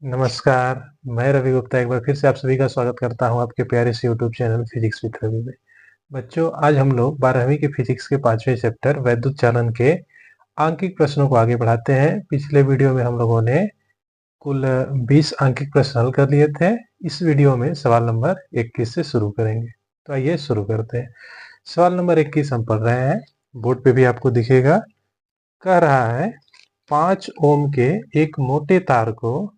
नमस्कार, मैं रवि गुप्ता एक बार फिर से आप सभी का स्वागत करता हूं आपके प्यारे से YouTube channel physics with Ravi में। बच्चों, आज हम लोग 12वीं के फिजिक्स के 5वें चैप्टर वैद्युत चालन के आंकिक प्रश्नों को आगे बढ़ाते हैं। पिछले वीडियो में हम लोगों ने कुल 20 आंकिक प्रश्न हल कर लिए थे। इस वीडियो में सवाल नंबर 21 से शुरू करेंगे। तो आइए शुरू करते हैं। सवाल नंबर 21 हम पढ़ रहे हैं, बोर्ड पे भी आपको दिखेगा। कह रहा है 5 ओम के एक मोटे तार को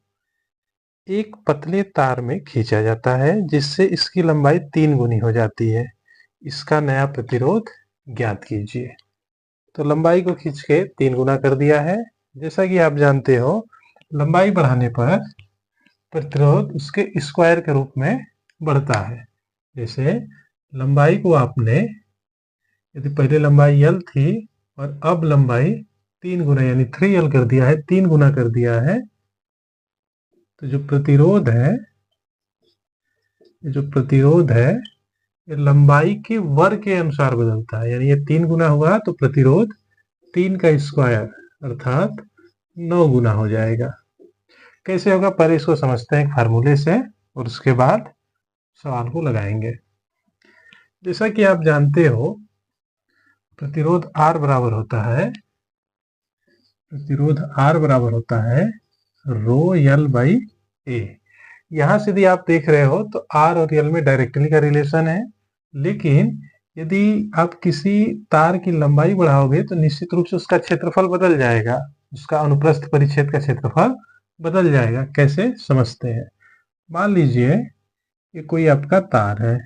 एक पतले तार में खींचा जाता है जिससे इसकी लंबाई 3 गुनी हो जाती है। इसका नया प्रतिरोध ज्ञात कीजिए। तो लंबाई को खींच के 3 गुना कर दिया है। जैसा कि आप जानते हो, लंबाई बढ़ाने पर प्रतिरोध उसके स्क्वायर के रूप में बढ़ता है। जैसे लंबाई को आपने, यदि पहले लंबाई L थी और अब लंबाई 3 गुना यानी 3L कर दिया है, 3 गुना कर दिया है, तो जो प्रतिरोध है ये लंबाई के वर्ग के अनुसार बदलता है। यानी ये 3 गुना हुआ तो प्रतिरोध 3 का स्क्वायर अर्थात 9 गुना हो जाएगा। कैसे होगा, पहले इसको समझते हैं एक फार्मूले से और उसके बाद सवाल को लगाएंगे। जैसा कि आप जानते हो, प्रतिरोध R बराबर होता है रो L बाई ए। यहां से यदि आप देख रहे हो तो R और L में डायरेक्टली का रिलेशन है, लेकिन यदि आप किसी तार की लंबाई बढ़ाओगे तो निश्चित रूप से उसका क्षेत्रफल बदल जाएगा, उसका अनुप्रस्थ परिच्छेद का क्षेत्रफल बदल जाएगा। कैसे समझते हैं। मान लीजिए ये कोई आपका तार है,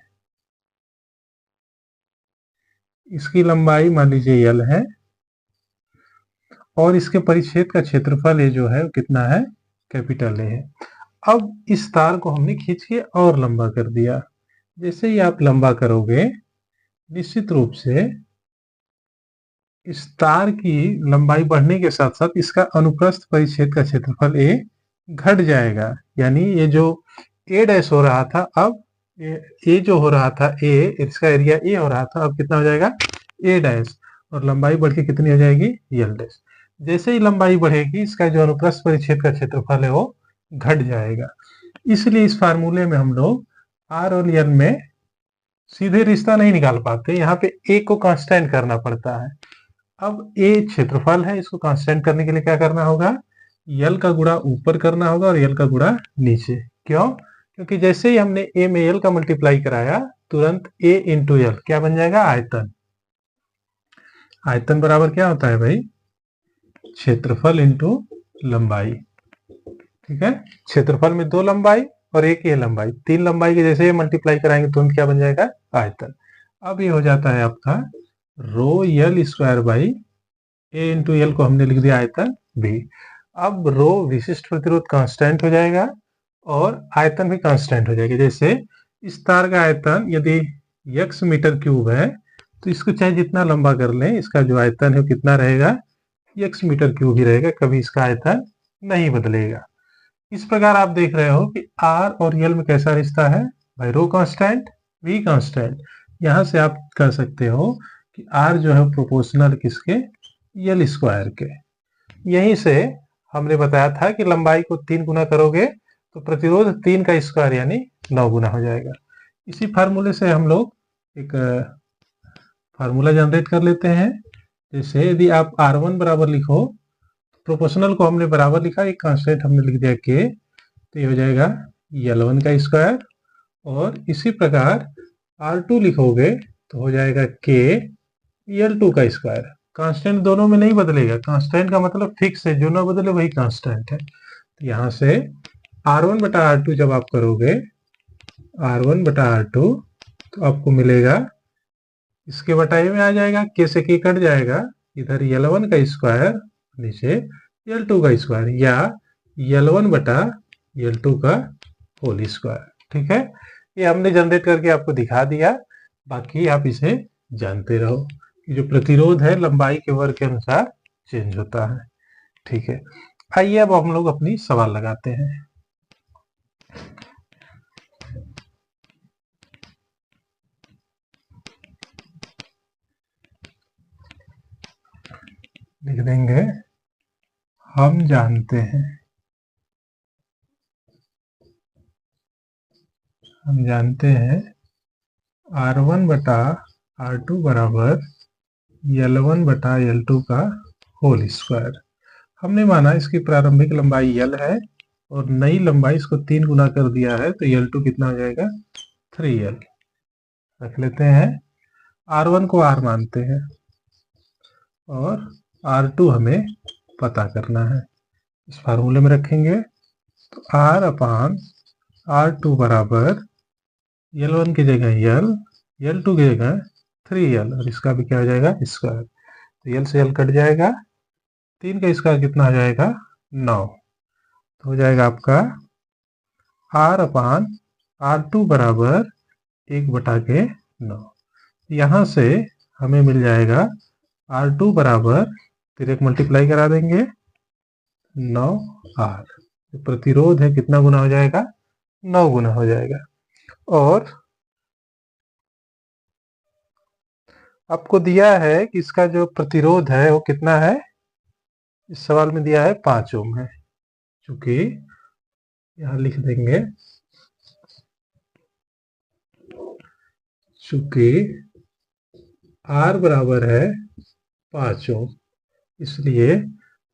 इसकी लंबाई मान लीजिए L है और इसके परिच्छेद का क्षेत्रफल ये जो है वो कितना है, कैपिटल ए है। अब इस तार को हमने खींच के और लंबा कर दिया। जैसे ही आप लंबा करोगे, निश्चित रूप से इस तार की लंबाई बढ़ने के साथ साथ इसका अनुप्रस्थ परिच्छेद का क्षेत्रफल ए घट जाएगा। यानी ये जो ए डैश हो रहा था, अब ए जो हो रहा था ए, इसका एरिया ए हो रहा था, अब कितना हो जाएगा ए डैश, और लंबाई बढ़ के कितनी हो जाएगी यल डैश। जैसे ही लंबाई बढ़ेगी इसका जो अनुप्रस्थ परिच्छेद का क्षेत्रफल है वो घट जाएगा। इसलिए इस फार्मूले में हम लोग आर और यल में सीधे रिश्ता नहीं निकाल पाते, यहाँ पे ए को कांस्टेंट करना पड़ता है। अब ए क्षेत्रफल है, इसको कांस्टेंट करने के लिए क्या करना होगा, यल का गुणा ऊपर करना होगा और यल का गुणा नीचे। क्यों? क्योंकि जैसे ही हमने ए में यल का मल्टीप्लाई कराया, तुरंत ए इंटू यल क्या बन जाएगा, आयतन। आयतन बराबर क्या होता है भाई, क्षेत्रफल इंटू लंबाई। ठीक है, क्षेत्रफल में 2 लंबाई और एक ही लंबाई, 3 लंबाई के जैसे मल्टीप्लाई कराएंगे तुरंत क्या बन जाएगा, आयतन। अब ये हो जाता है आपका rho L square by A into L को हमने लिख दिया आयतन बी। अब रो विशिष्ट प्रतिरोध कांस्टेंट हो जाएगा और आयतन भी कांस्टेंट हो जाएगा। जैसे इस तार का आयतन यदि x मीटर क्यूब है, तो इसको चाहे जितना लंबा कर लें, इसका जो आयतन है वो कितना रहेगा, x मीटर क्यूब ही रहेगा, कभी इसका आयतन नहीं बदलेगा। इस प्रकार आप देख रहे हो कि R और L में कैसा रिश्ता है भाई, रो कांस्टेंट V कांस्टेंट। यहां से आप कह सकते हो कि R जो है प्रोपोर्शनल किसके, L स्क्वायर के। यहीं से हमने बताया था कि लंबाई को 3 गुना करोगे तो प्रतिरोध 3 का स्क्वायर यानी 9 गुना हो जाएगा। इसी फार्मूले से हम लोग एक फार्मूला जनरेट कर लेते हैं। जैसे यदि आप R1 बराबर लिखो, प्रोपोर्शनल को हमने बराबर लिखा, एक कांस्टेंट हमने लिख दिया K, तो ये हो जाएगा L1 का स्क्वायर। और इसी प्रकार R2 लिखोगे तो हो जाएगा K L2 का स्क्वायर। कांस्टेंट दोनों में नहीं बदलेगा, कांस्टेंट का मतलब फिक्स है, जो ना बदले वही कांस्टेंट है। तो यहां से R1 बटा R2 जब आप करोगे, R1 बटा R2, तो आपको मिलेगा, इसके बटाई में आ जाएगा, K से K कट जाएगा, इधर L1 का स्क्वायर, नीचे L2 का स्क्वायर, या L1 बटा L2 का होल स्क्वायर। ठीक है, ये हमने जनरेट करके आपको दिखा दिया, बाकी आप इसे जानते रहो कि जो प्रतिरोध है लंबाई के वर्ग के अनुसार चेंज होता है। ठीक है, आइए अब हम लोग अपनी सवाल लगाते हैं। लिख देंगे, हम जानते हैं हम जानते हैं R1 बटा R2 बराबर L1 बटा L2 का होल स्क्वायर। हमने माना इसकी प्रारंभिक लंबाई L है और नई लंबाई इसको 3 गुना कर दिया है, तो L2 कितना हो जाएगा 3L। रख लेते हैं, R1 को R मानते हैं और R2 हमें पता करना है। इस फार्मूले में रखेंगे तो R अपान R2 बराबर L1 की जगह L, L2 की जगह 3L और इसका भी क्या हो जाएगा स्क्वायर। तो L से L कट जाएगा, 3 का स्क्वायर कितना हो जाएगा 9। तो हो जाएगा आपका R अपान R2 बराबर 1/9। यहाँ से हमें मिल जाएगा R2 बराबर, फिर एक मल्टीप्लाई करा देंगे 9R। प्रतिरोध है कितना गुना हो जाएगा 9 गुना हो जाएगा। और आपको दिया है कि इसका जो प्रतिरोध है वो कितना है, इस सवाल में दिया है 5 ओम है। चूंकि यहां लिख देंगे, चूंकि R बराबर है 5 ओम, इसलिए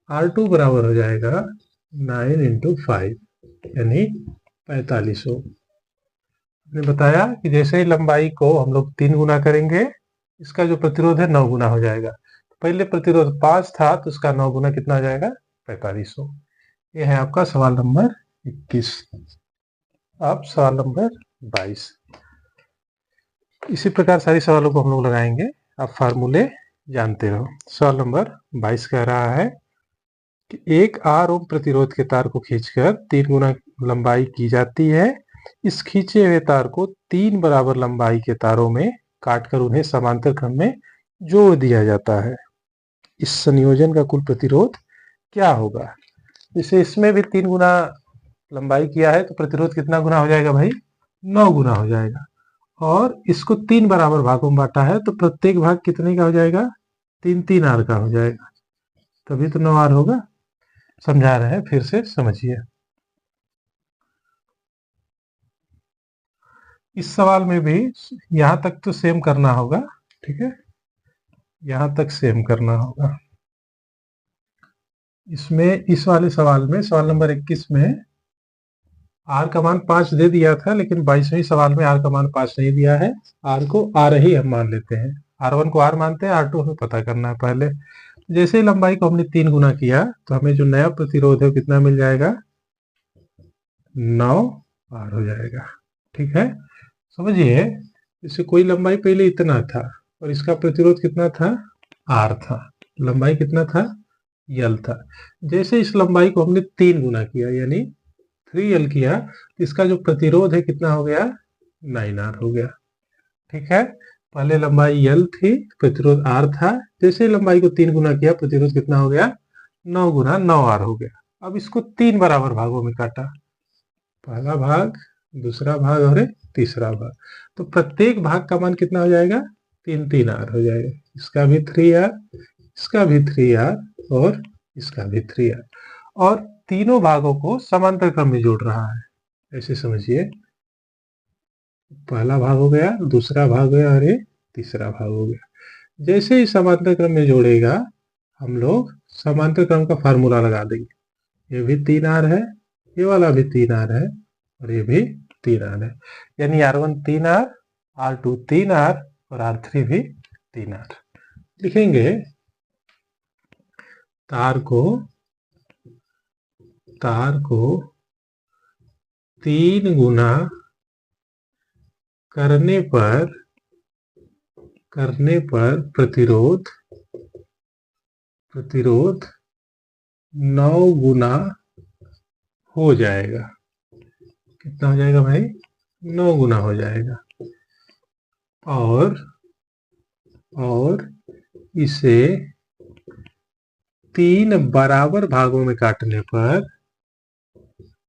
R2 बराबर हो जाएगा 9 × 5 यानी 45 ओम। हमने बताया कि जैसे ही लंबाई को हम लोग 3 गुना करेंगे, इसका जो प्रतिरोध है 9 गुना हो जाएगा। पहले प्रतिरोध 5 था तो उसका 9 गुना कितना हो जाएगा 45 ओम। यह है आपका सवाल नंबर 21। अब सवाल नंबर 22। इसी प्रकार सारी सवालों को हम लोग लगाएंगे, आप फार्मूले जानते रहो। सवाल नंबर 22 कह रहा है कि एक R ओम प्रतिरोध के तार को खींचकर 3 गुना लंबाई की जाती है। इस खींचे हुए तार को 3 बराबर लंबाई के तारों में काटकर उन्हें समांतर क्रम में जोड़ दिया जाता है। इस संयोजन का कुल प्रतिरोध क्या होगा। जैसे इसमें भी 3 गुना लंबाई किया है तो प्रतिरोध कितना गुना हो जाएगा भाई 9 गुना हो जाएगा। और इसको 3 बराबर भागों में बांटा है तो प्रत्येक भाग कितने का हो जाएगा 3 R का हो जाएगा, तभी तो 9R होगा। समझा रहे हैं, फिर से समझिए। इस सवाल में भी यहां तक तो सेम करना होगा, ठीक है, यहां तक सेम करना होगा। इसमें इस वाले सवाल में, सवाल नंबर 21 में R का मान 5 दे दिया था, लेकिन 22वें सवाल में R का मान 5 नहीं दिया है। R को R ही हम मान लेते हैं, R1 को R मानते हैं, R2 हमें पता करना है पहले। जैसे ही लंबाई को हमने 3 गुना किया तो हमें जो नया प्रतिरोध है कितना मिल जाएगा 9R हो जाएगा। ठीक है, समझिए। जैसे कोई लंबाई पहले इतना था और इसका प्रतिरोध कितना था R था, लंबाई कितना था L था। जैसे इस लंबाई को हमने 3 गुना किया यानी 3L किया तो इसका जो प्रतिरोध है कितना हो गया 9R हो गया। ठीक है, पहले लंबाई L थी, प्रतिरोध R था। जैसे लंबाई को 3 गुना किया प्रतिरोध कितना हो गया 9 गुना 9R हो गया। अब इसको 3 बराबर भागों में काटा, पहला भाग, दूसरा भाग और तीसरा भाग, तो प्रत्येक भाग का मान कितना हो जाएगा 3R हो जाएगा। इसका भी 3R, इसका भी 3R और इसका भी 3R। और तीनों भागों को समांतर क्रम में जोड़ रहा है, ऐसे समझिए। पहला भाग हो गया, दूसरा भाग हो गया और ये तीसरा भाग हो गया। जैसे ही समांतर क्रम में जोड़ेगा हम लोग समांतर क्रम का फार्मूला लगा देंगे। ये भी 3R है, ये वाला भी 3R है और ये भी 3R है, यानी R1 3R, R2 3R और R3 भी 3R। लिखेंगे तार को 3 गुना करने पर प्रतिरोध 9 गुना हो जाएगा। कितना हो जाएगा भाई 9 गुना हो जाएगा। और इसे 3 बराबर भागों में काटने पर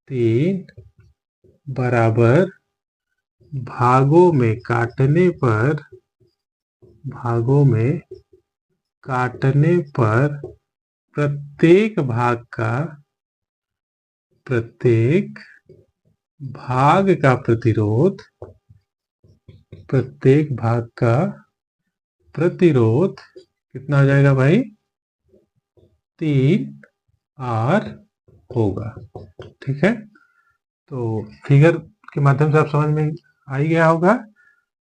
3 बराबर भागों में काटने पर प्रत्येक भाग का प्रतिरोध, प्रत्येक भाग का प्रतिरोध कितना हो जाएगा भाई? 3R होगा। ठीक है, तो फिगर के माध्यम से आप समझ में आ ही गया होगा।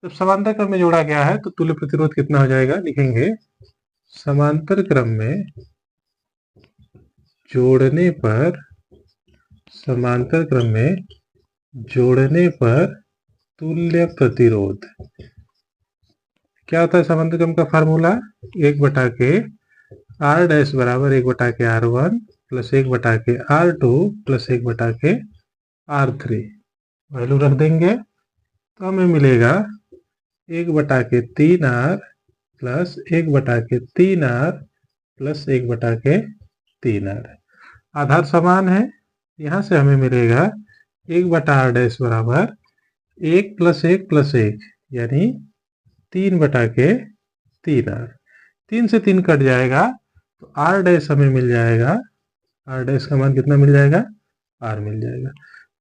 जब समांतर क्रम में जोड़ा गया है तो तुल्य प्रतिरोध कितना हो जाएगा? लिखेंगे समांतर क्रम में जोड़ने पर, समांतर क्रम में जोड़ने पर तुल्य प्रतिरोध क्या होता है? समांतर क्रम का फार्मूला 1/के R डैश बराबर 1/के R1 प्लस 1/के R2 प्लस 1/के R3। वैल्यू रख देंगे तो हमें मिलेगा 1/के 3R plus 1/के 3R plus 1/के 3R। आधार समान है, यहाँ से हमें मिलेगा 1/R डैश बराबर 1 प्लस 1 प्लस 1 यानी 3/के 3R। 3 से 3 कट जाएगा तो R डैश हमें मिल जाएगा, R डैश का मान कितना मिल जाएगा? R मिल जाएगा।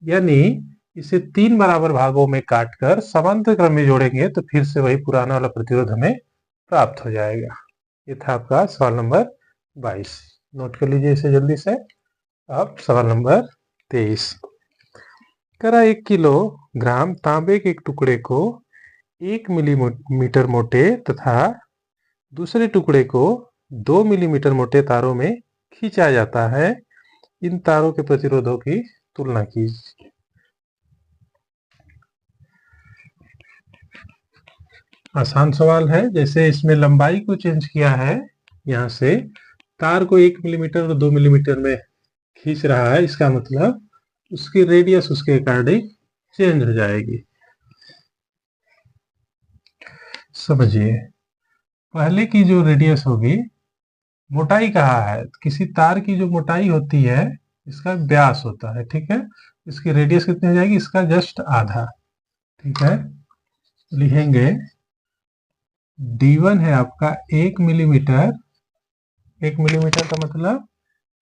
यानी इसे 3 बराबर भागों में काटकर समांतर क्रम में जोड़ेंगे तो फिर से वही पुराना वाला प्रतिरोध हमें प्राप्त हो जाएगा। ये था आपका सवाल नंबर 22। नोट कर लीजिए इसे जल्दी से। अब सवाल नंबर 23। करा 1 किलोग्राम तांबे के एक टुकड़े को 1 मिलीमीटर मोटे तथा दूसरे टुकड़े को 2 मिलीमीटर मोटे तारों में खींचा जाता है। इन तारों के प्रतिरोधों की तुलना कीजिए। आसान सवाल है। जैसे इसमें लंबाई को चेंज किया है, यहाँ से तार को 1 मिलीमीटर और 2 मिलीमीटर में खींच रहा है, इसका मतलब उसकी रेडियस उसके अकॉर्डिंग चेंज हो जाएगी। समझिए, पहले की जो रेडियस होगी, मोटाई कहा है, किसी तार की जो मोटाई होती है इसका व्यास होता है। ठीक है, इसकी रेडियस कितनी हो जाएगी? इसका जस्ट आधा। ठीक है, लिखेंगे D1 है आपका 1 मिलीमीटर। 1 मिलीमीटर का मतलब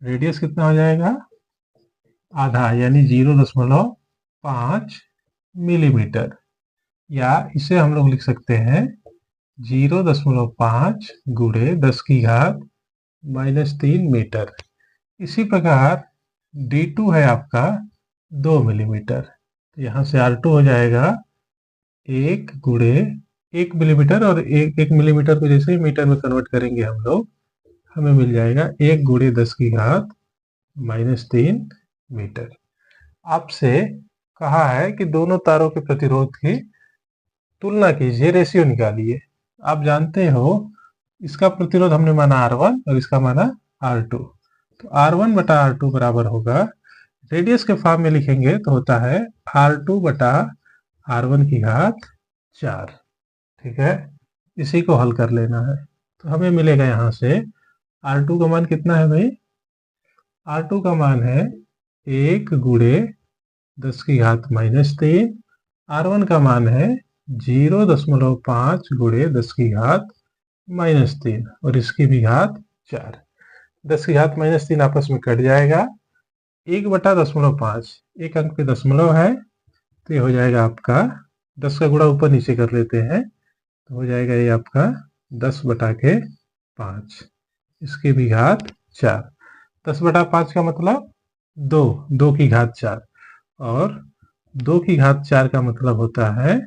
रेडियस कितना हो जाएगा? आधा, यानी 0.5 मिलीमीटर। या इसे हम लोग लिख सकते हैं 0.5 गुणे 10 की घात -3 मीटर। इसी प्रकार D2 है आपका 2 मिलीमीटर। तो यहाँ से R2 हो जाएगा 1 गुणे 1 मिलीमीटर, और 1 मिलीमीटर को जैसे ही मीटर में कन्वर्ट करेंगे हम लोग, हमें मिल जाएगा 1 गुणे 10 की घात -3 मीटर। आपसे कहा है कि दोनों तारों के प्रतिरोध की तुलना कीजिए, रेशियो निकालिए। आप जानते हो इसका प्रतिरोध हमने माना R1 और इसका माना R2। तो R1 बटा R2 बराबर होगा, रेडियस के फॉर्म में लिखेंगे तो होता है R2 बटा R1 की घात 4। ठीक है, इसी को हल कर लेना है। तो हमें मिलेगा यहाँ से R2 का मान कितना है भाई? R2 का मान है 1 गुणे 10 की घात -3। R1 का मान है 0.5 गुणे 10 की घात -3 और इसकी भी घात 4। 10 की घात -3 आपस में कट जाएगा। 1/10.5, एक अंक पे दशमलव है तो ये हो जाएगा आपका 10 का गुणा ऊपर नीचे कर लेते हैं तो हो जाएगा ये आपका 10/5, इसकी भी घात 4। 10/5 का मतलब 2 की घात 4, और 2 की घात 4 का मतलब होता है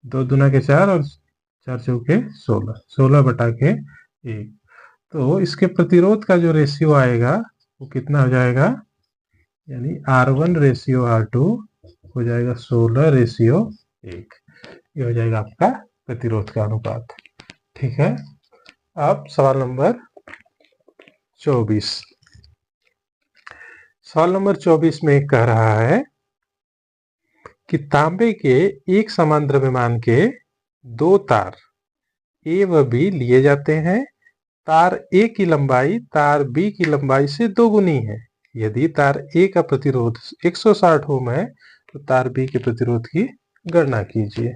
2 दूना के 4 और 4 चौके 16, 16/1। तो इसके प्रतिरोध का जो रेशियो आएगा वो कितना हो जाएगा? यानी R1 रेशियो R2 हो जाएगा 16:1। ये हो जाएगा आपका प्रतिरोध का अनुपात। ठीक है, अब सवाल नंबर 24। सवाल नंबर 24 में कह रहा है कि तांबे के एक समान द्रव्यमान के 2 तार ए व बी लिए जाते हैं। तार ए की लंबाई तार बी की लंबाई से दोगुनी है। यदि तार ए का प्रतिरोध 160 ओम है तो तार बी के प्रतिरोध की गणना कीजिए।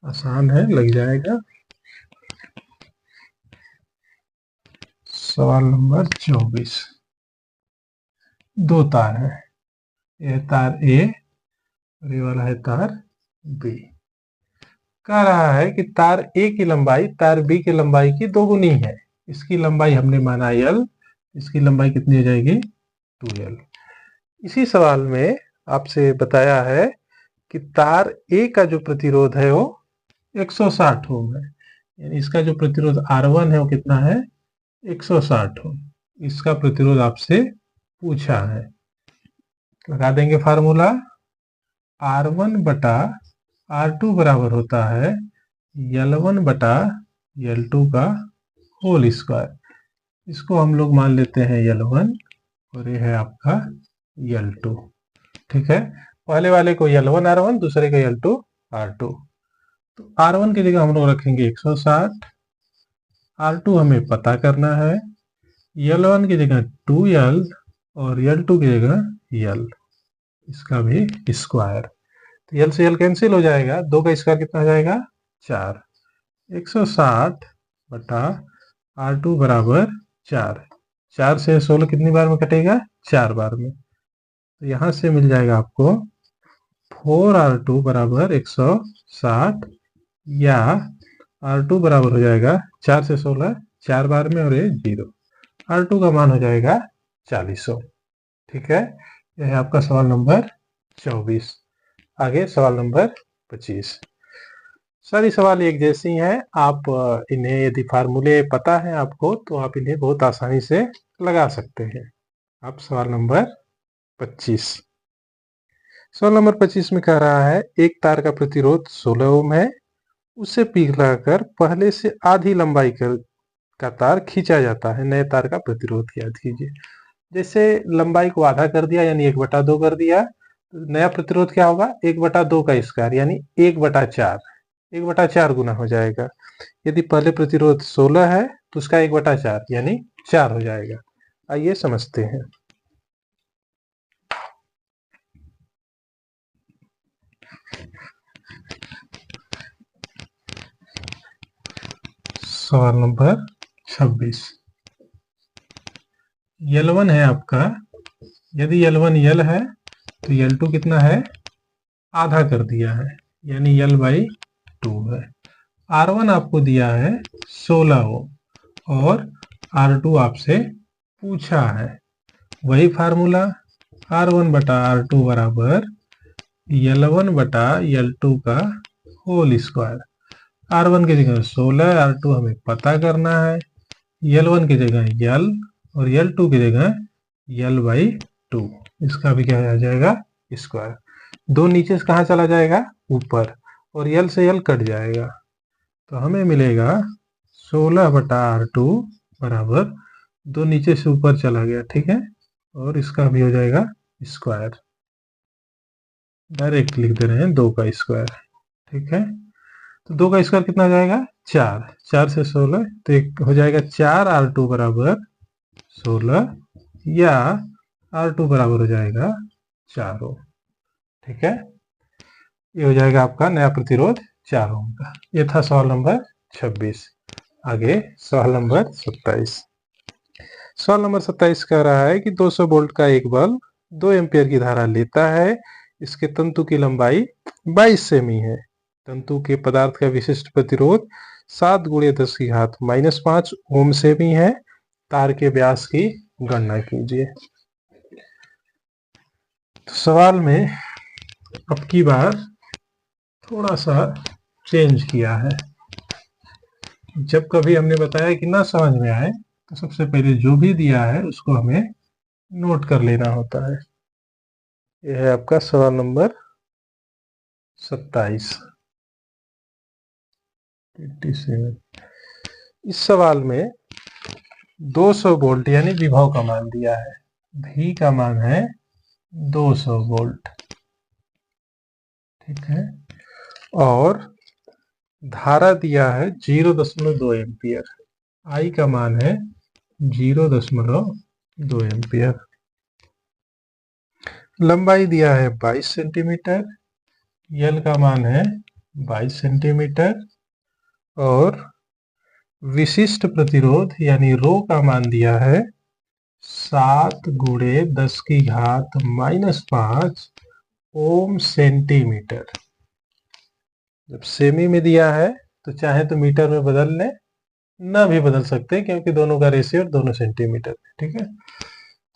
आसान है, लग जाएगा। सवाल नंबर 24, 2 तार है, ये तार ए और ये वाला है तार बी। कह रहा है कि तार ए की लंबाई तार बी की लंबाई की दोगुनी है। इसकी लंबाई हमने माना l, इसकी लंबाई कितनी हो जाएगी 2l। इसी सवाल में आपसे बताया है कि तार ए का जो प्रतिरोध है वो 160 ओम है, यानी इसका जो प्रतिरोध R1 है वो कितना है 160 ओम। इसका प्रतिरोध आपसे पूछा है। लगा देंगे फार्मूला, R1 बटा R2 बराबर होता है L1 बटा L2 का होल स्क्वायर। इसको हम लोग मान लेते हैं L1 और ये है आपका L2। ठीक है, पहले वाले को L1 R1, दूसरे को L2 R2। तो R1 की जगह हम लोग रखेंगे 160, R2 हमें पता करना है, L1 की जगह 2L और L2 की जगह L, इसका भी स्क्वायर। तो L से L कैंसिल हो जाएगा, 2 का स्क्वायर कितना हो जाएगा 4। 160 बटा R2 बराबर 4। 4 से 16 कितनी बार में कटेगा 4 बार में। तो यहाँ से मिल जाएगा आपको 4R2 बराबर 160, या R2 बराबर हो जाएगा 4 से 16 4 बार में और ये 0। R2 का मान हो जाएगा 4000। ठीक है, यह है आपका सवाल नंबर 24। आगे सवाल नंबर 25। सारी सवाल एक जैसी हैं। आप इन्हें यदि फार्मूले पता है आपको तो आप इन्हें बहुत आसानी से लगा सकते हैं। अब सवाल नंबर 25। सवाल नंबर 25 में कह रहा है एक तार का प्रतिरोध 16 ओम है, उसे पिघलाकर पहले से आधी लंबाई का तार खींचा जाता है, नए तार का प्रतिरोध याद कीजिए। जैसे लंबाई को आधा कर दिया यानी 1/2 कर दिया, तो नया प्रतिरोध क्या होगा 1/2 का स्क्वायर यानी 1/4, 1/4 गुना हो जाएगा। यदि पहले प्रतिरोध 16 है तो उसका 1/4 यानी 4 हो जाएगा। आइए समझते हैं। सवाल नंबर 26। L1 है आपका, यदि L1 L है तो L2 कितना है आधा कर दिया है यानी L/2 है। R1 आपको दिया है 16 ओम और R2 आपसे पूछा है, वही फार्मूला R1 बटा R2 बराबर L1 बटा L2 का होल स्क्वायर। R1 की जगह 16, R2 हमें पता करना है, L1 की जगह L और L2 की जगह L/2, इसका भी क्या आ जाएगा स्क्वायर। 2 नीचे से कहाँ चला जाएगा ऊपर और L से L कट जाएगा, तो हमें मिलेगा 16 बटा R2 बराबर 2 नीचे से ऊपर चला गया, ठीक है, और इसका भी हो जाएगा स्क्वायर। डायरेक्ट लिख दे रहे हैं 2 का स्क्वायर। ठीक है, तो 2 का स्क्वायर कितना हो जाएगा 4, 4 से 16 तो एक हो जाएगा 4R2 बराबर 16 या R2 बराबर हो जाएगा 4 ओम। ठीक है, ये हो जाएगा आपका नया प्रतिरोध 4 ओम का। ये था सवाल नंबर 26। आगे सवाल नंबर 27। सवाल नंबर 27 कह रहा है कि 200 वोल्ट का एक बल्ब 2 एम्पियर की धारा लेता है, इसके तंतु की लंबाई 22 सेमी है, तंतु के पदार्थ का विशिष्ट प्रतिरोध 7 × 10⁻⁻5 ओम सेमी है, तार के व्यास की गणना कीजिए। तो सवाल में अब की बार थोड़ा सा चेंज किया है। जब कभी हमने बताया कि ना समझ में आए तो सबसे पहले जो भी दिया है उसको हमें नोट कर लेना होता है। यह है आपका सवाल नंबर 27। इस सवाल में 200 वोल्ट यानी विभव का मान दिया है, V का मान है 200 वोल्ट। ठीक है, और धारा दिया है 0.2 एम्पियर, I का मान है 0.2 एम्पियर। लंबाई दिया है 22 सेंटीमीटर, L का मान है 22 सेंटीमीटर और विशिष्ट प्रतिरोध यानी रो का मान दिया है 7 गुणे 10 की घात -5 ओम सेंटीमीटर। जब सेमी में दिया है तो चाहे तो मीटर में बदल लें, ना भी बदल सकते क्योंकि दोनों का रेशियो दोनों सेंटीमीटर है। ठीक है,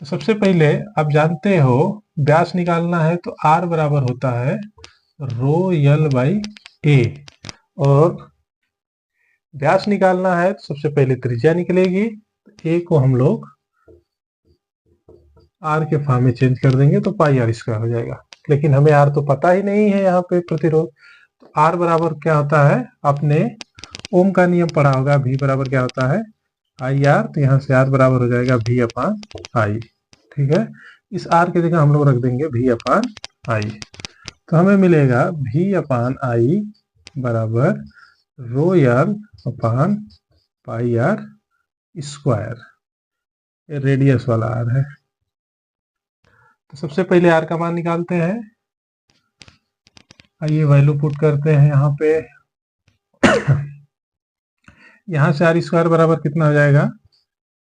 तो सबसे पहले आप जानते हो व्यास निकालना है तो आर बराबर होता है रो यल बाई ए, और व्यास निकालना है तो सबसे पहले त्रिज्या निकलेगी, ए को हम लोग आर के फॉर्म में चेंज कर देंगे तो पाई आर स्क्वायर हो जाएगा। लेकिन हमें आर तो पता ही नहीं है यहाँ पे प्रतिरोध, तो आर बराबर क्या होता है, आपने ओम का नियम पढ़ा होगा, भी बराबर क्या होता है आई आर, तो यहाँ से आर बराबर हो जाएगा भी अपान आई। ठीक है, इस आर की जगह हम लोग रख देंगे भी अपान आई, तो हमें मिलेगा भी अपान आई बराबर रो यल अपान पाई आर स्क्वायर, रेडियस वाला आर है। तो सबसे पहले आर का मान निकालते हैं, आइए वैल्यू पुट करते हैं यहाँ पे। यहाँ से आर स्क्वायर बराबर कितना हो जाएगा,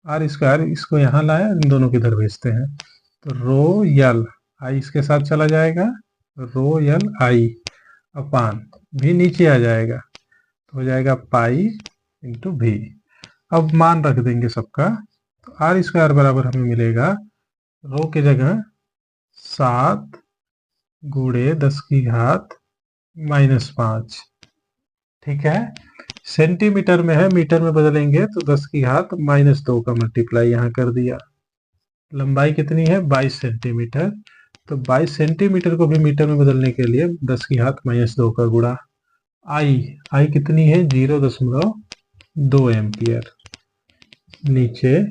आर स्क्वायर इसको यहाँ लाया, इन दोनों के इधर भेजते हैं, तो रो यल आई इसके साथ चला जाएगा, रो यल आई अपान भी नीचे आ जाएगा, तो हो जाएगा पाई इंटू भी। अब मान रख देंगे सबका, तो आर स्क्वायर बराबर हमें मिलेगा रो की जगह 7 गुणे 10 की घात -5। ठीक है, सेंटीमीटर में है, मीटर में बदलेंगे तो 10 की घात -2 का मल्टीप्लाई यहाँ कर दिया। लंबाई कितनी है 22 सेंटीमीटर, तो 22 सेंटीमीटर को भी मीटर में बदलने के लिए 10 की घात -2 का गुणा। आई कितनी है 0.2 एम्पियर। नीचे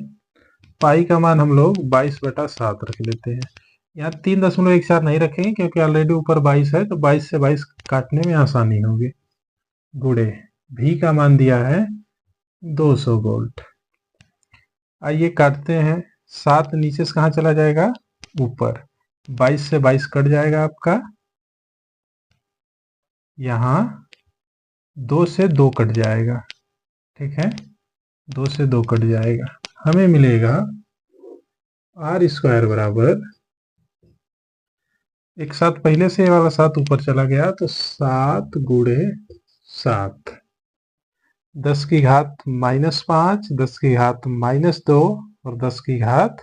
पाई का मान हम लोग 22/7 रख लेते हैं। यहाँ 3.14 नहीं रखेंगे क्योंकि ऑलरेडी ऊपर 22 है, तो 22 से 22 काटने में आसानी होगी। गुणे भी का मान दिया है 200 वोल्ट। आइए काटते हैं, 7 नीचे से कहाँ चला जाएगा ऊपर, 22 से 22 कट जाएगा आपका, यहाँ 2 से 2 कट जाएगा। ठीक है, 2 से 2 कट जाएगा, हमें मिलेगा आर स्क्वायर बराबर, एक साथ पहले से वाला 7 ऊपर चला गया तो 7 गुणे 7, 10 की घात -5, 10 की घात -2 और 10 की घात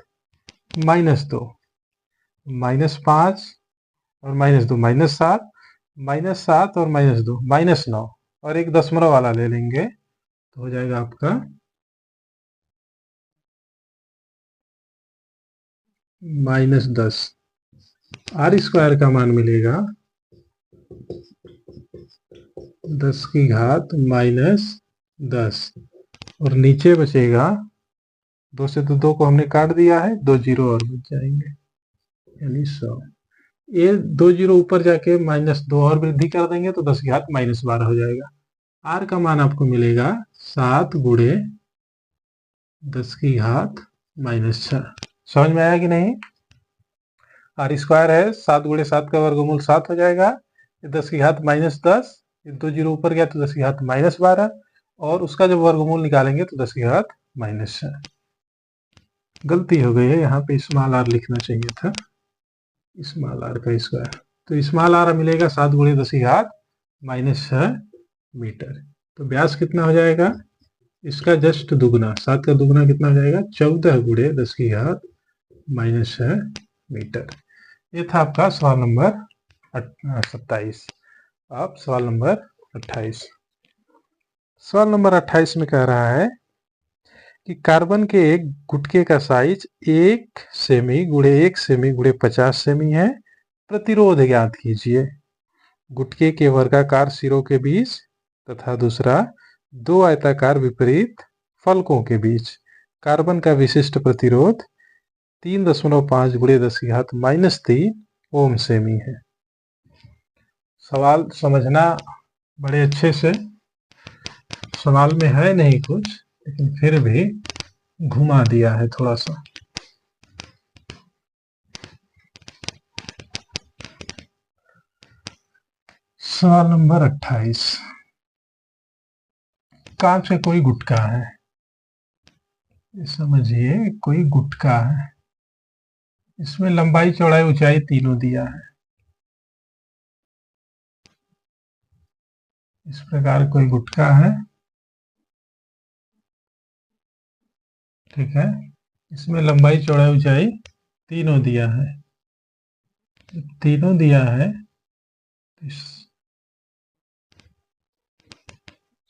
-2, -5 और -2 -7, -7 और -2 -9, और एक दशमलव वाला ले लेंगे तो हो जाएगा आपका -10। आर स्क्वायर का मान मिलेगा 10 की घात -10, और नीचे बचेगा 2 से तो 2 को हमने काट दिया है, 2 जीरो और बच जाएंगे यानी 100। ये 2 जीरो ऊपर जाके -2 और वृद्धि कर देंगे तो 10 की घात -12 हो जाएगा। आर का मान आपको मिलेगा 7 गुणे 10 की घात -6। समझ में आया कि नहीं, आर स्क्वायर है 7 गुणे 7 का वर्गमूल 7 हो जाएगा, 10 की घात -10, 2 जीरो ऊपर गया तो 10 की घात -12, और उसका जब वर्गमूल निकालेंगे तो 10 की घात -6। गलती हो गई है, यहाँ पे स्मॉल आर लिखना चाहिए था, स्मॉल आर का स्क्वायर, तो स्मॉल आर मिलेगा 7 गुणे 10 की घात -6 मीटर। तो व्यास कितना हो जाएगा, इसका जस्ट दुगुना, 7 का दुगुना कितना हो जाएगा 14 गुणे 10 की घात -6 मीटर। ये था आपका सवाल नंबर 27। अब सवाल नंबर 28। सवाल नंबर 28 में कह रहा है कि कार्बन के एक गुटके का साइज 1 सेमी गुणे 1 सेमी गुणे 50 सेमी है, प्रतिरोध ज्ञात कीजिए। गुटके के वर्गाकार सिरों के बीच तथा दूसरा 2 आयताकार विपरीत फलकों के बीच कार्बन का विशिष्ट प्रतिरोध 3.5 गुणे 10 की घात -3 ओम सेमी है। सवाल समझना बड़े अच्छे से, सवाल में है नहीं कुछ लेकिन फिर भी घुमा दिया है थोड़ा सा। सवाल नंबर 28, कांच का कोई गुटका है, समझिए कोई गुटका है, इसमें लंबाई चौड़ाई ऊंचाई तीनों दिया है। इस प्रकार कोई गुटका है, ठीक है, इसमें लंबाई चौड़ाई ऊंचाई तीनों दिया है। तीनों दिया है तो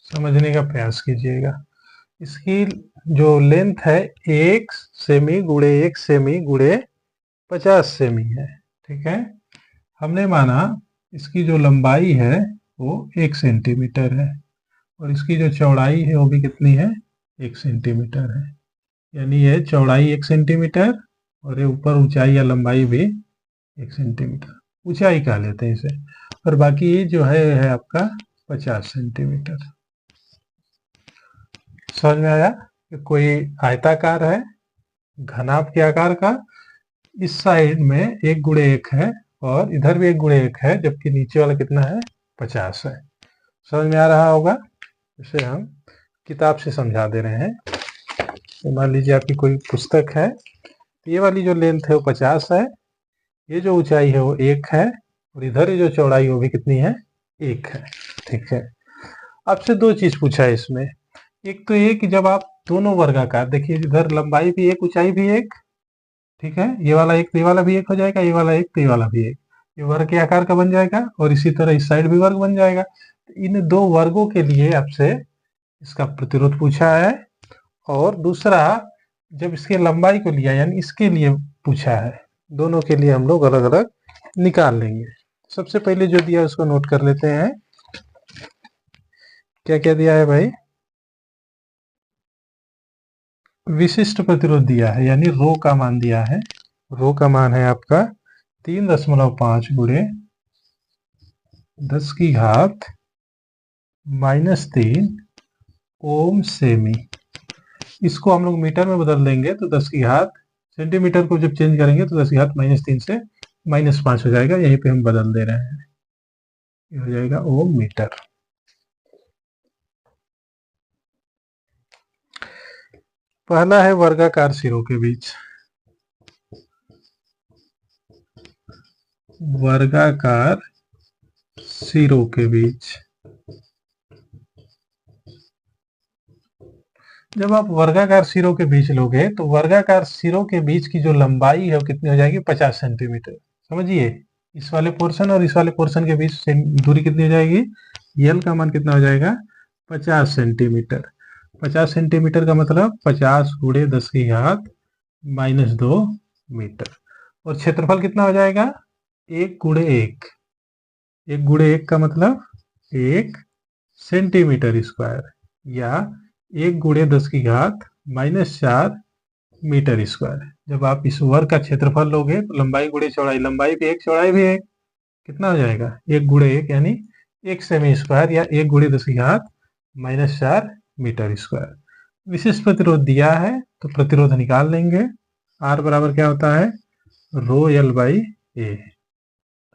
समझने का प्रयास कीजिएगा। इसकी जो लेंथ है 1 सेमी गुणे 1 सेमी गुणे 50 सेमी है, ठीक है। हमने माना इसकी जो लंबाई है वो 1 सेंटीमीटर है और इसकी जो चौड़ाई है वो भी कितनी है, 1 सेंटीमीटर है। यानी ये चौड़ाई 1 सेंटीमीटर और ये ऊपर ऊंचाई या लंबाई भी 1 सेंटीमीटर, ऊंचाई कह लेते हैं इसे। और बाकी ये जो है आपका 50 सेंटीमीटर। समझ में आया कि कोई आयताकार है घनाभ के आकार का, इस साइड में 1 गुणे 1 है और इधर भी 1 गुणे 1 है, जबकि नीचे वाला कितना है, 50 है। समझ में आ रहा होगा। इसे हम किताब से समझा दे रहे हैं। तो मान लीजिए आपकी कोई पुस्तक है, तो ये वाली जो लेंथ है वो 50 है, ये जो ऊंचाई है वो 1 है और इधर ये जो चौड़ाई वो भी कितनी है, 1 है, ठीक है। आपसे दो चीज पूछा है इसमें। एक तो ये कि जब आप दोनों वर्गाकार, देखिए इधर लंबाई भी 1 ऊंचाई भी 1, ठीक है, ये वाला 1 तो ये वाला भी 1 हो जाएगा, ये वाला 1 तो ये वाला भी 1, ये वर्ग के आकार का बन जाएगा और इसी तरह इस साइड भी वर्ग बन जाएगा। तो इन दो वर्गों के लिए आपसे इसका प्रतिरोध पूछा है। और दूसरा, जब इसके लंबाई को लिया यानी इसके लिए पूछा है, दोनों के लिए हम लोग अलग अलग निकाल लेंगे। सबसे पहले जो दिया उसको नोट कर लेते हैं। क्या क्या दिया है भाई, विशिष्ट प्रतिरोध दिया है यानी रो का मान दिया है। रो का मान है आपका 3.5 गुणे 10⁻³ ओम सेमी। इसको हम लोग मीटर में बदल देंगे तो 10 सेंटीमीटर को जब चेंज करेंगे तो 10⁻³ से -5 हो जाएगा, यहीं पे हम बदल दे रहे हैं, ये हो जाएगा ओम मीटर। पहला है वर्गाकार सिरों के बीच। वर्गाकार सिरों के बीच, जब आप वर्गाकार सिरों के बीच लोगे तो वर्गाकार सिरों के बीच की जो लंबाई है वो कितनी हो जाएगी, 50 सेंटीमीटर। समझिए, इस वाले पोर्शन और इस वाले पोर्शन के बीच दूरी कितनी हो जाएगी, यल का मान कितना हो जाएगा, 50 सेंटीमीटर। 50 सेंटीमीटर का मतलब 50 गुणे 10⁻²। और क्षेत्रफल कितना हो जाएगा, 1 गुणे 1। 1 गुणे 1 का मतलब 1 सेंटीमीटर² या 1 गुणे 10⁻⁻⁴ जब आप इस वर्ग का क्षेत्रफल लोगे तो लंबाई गुणे चौड़ाई, लंबाई भी 1 चौड़ाई भी 1, कितना हो जाएगा, 1 गुणे 1 यानी 1 सेमी² या 1 गुणे 10⁻⁻⁴ विशिष्ट प्रतिरोध दिया है तो प्रतिरोध निकाल लेंगे। R बराबर क्या होता है, रो L बाई ए।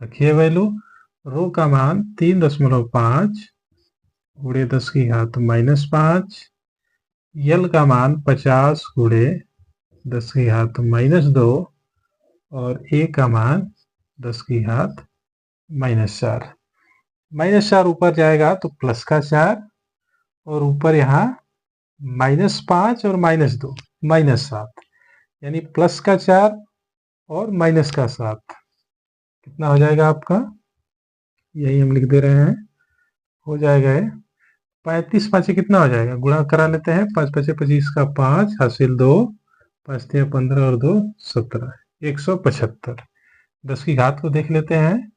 रखिए वैल्यू, रो का मान 3.5 गुणे 10⁻⁻5, यल का मान 50 गुणे 10⁻² और ए का मान 10⁻⁻⁴। -4 ऊपर जाएगा तो प्लस का 4 और ऊपर यहाँ -5 और -2 -7, यानी प्लस का 4 और माइनस का 7 कितना हो जाएगा आपका, यही हम लिख दे रहे हैं, हो जाएगा 35 5 कितना हो जाएगा, गुणा करा लेते हैं, 5 5 25 का 5 हासिल 2, 5 3 15 और 2 17, 175। 10 की घात को देख लेते हैं,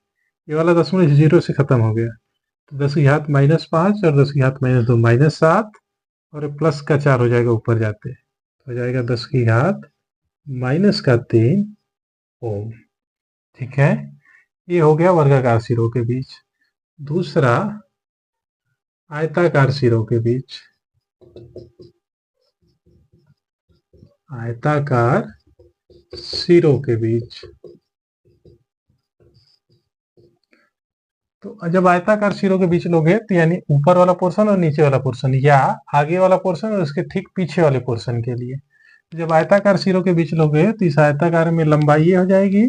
ये वाला दशमलव 0 से खत्म हो गया तो 10⁻⁻5 और 10⁻⁻2 -7 और प्लस का 4 हो जाएगा ऊपर जाते, हो जाएगा 10⁻⁻3 ओम। ठीक है, ये हो गया वर्गाकार सिरों के बीच। दूसरा, आयताकार सिरों के बीच। आयताकार सिरों के बीच, तो जब आयताकार सिरों के बीच लोगे तो यानी ऊपर वाला पोर्शन और नीचे वाला पोर्शन या आगे वाला पोर्शन और उसके ठीक पीछे वाले पोर्शन के लिए, जब आयताकार सिरों के बीच लोगे तो इस आयताकार में लंबाई ये हो जाएगी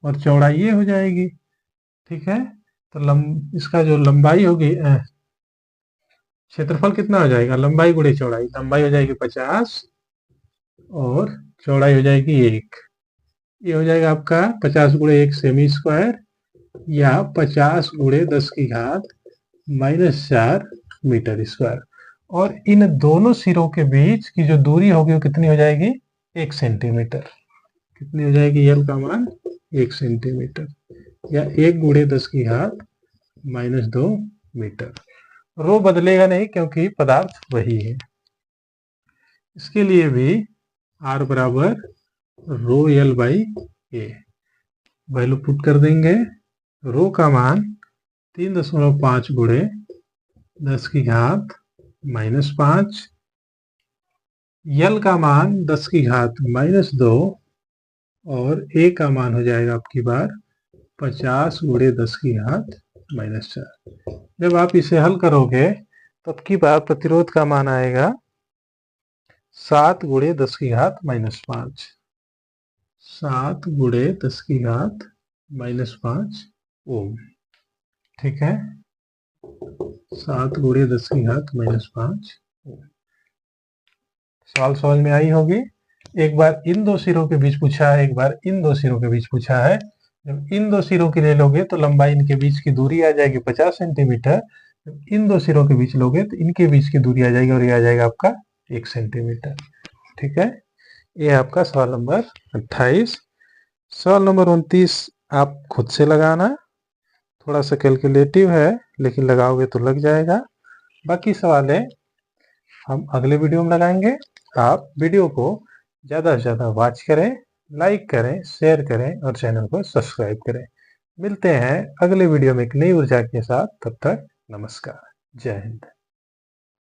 और चौड़ाई ये हो जाएगी। ठीक है, तो इसका जो लंबाई होगी क्षेत्रफल कितना हो जाएगा, लंबाई गुणे चौड़ाई, लंबाई हो जाएगी 50 और चौड़ाई हो जाएगी 1। ये हो जाएगा आपका 50 गुणे 1 सेमी स्क्वायर या 50 गुणे 10 की घात -4 मीटर स्क्वायर। और इन दोनों सिरों के बीच की जो दूरी होगी वो कितनी हो जाएगी, 1 सेंटीमीटर। कितनी हो जाएगी, यल का मान 1 सेंटीमीटर या 1 गुणे 10 की घात -2 मीटर। रो बदलेगा नहीं क्योंकि पदार्थ वही है। इसके लिए भी R बराबर रो यल बाई ए वैल्यू पुट कर देंगे। रो का मान 3.5 गुणे 10 की घात -5, यल का मान 10 की घात -2 और ए का मान हो जाएगा आपकी बार 50 गुणे 10 की घात -4। जब आप इसे हल करोगे तो आपकी बार प्रतिरोध का मान आएगा 7 गुणे 10 की घात -5, 7 गुणे 10 की घात -5 ओम। ठीक है, 7 गुणे 10 की घात -5 ओम। सवाल समझ में आई होगी। एक बार इन दो सिरों के बीच पूछा है, एक बार इन दो सिरों के बीच पूछा है। जब इन दो सिरों की ले लोगे तो लंबाई इनके बीच की दूरी आ जाएगी 50 सेंटीमीटर। जब इन दो सिरों के बीच लोगे तो इनके बीच की दूरी आ जाएगी और ये आ जाएगा आपका 1 सेंटीमीटर। ठीक है, ये आपका सवाल नंबर 28। सवाल नंबर 29 आप खुद से लगाना, थोड़ा सा कैलकुलेटिव है लेकिन लगाओगे तो लग जाएगा। बाकी सवाल है हम अगले वीडियो में लगाएंगे। आप वीडियो को ज़्यादा से ज़्यादा वॉच करें, लाइक करें, शेयर करें और चैनल को सब्सक्राइब करें। मिलते हैं अगले वीडियो में एक नई ऊर्जा के साथ। तब तक नमस्कार, जय हिंद।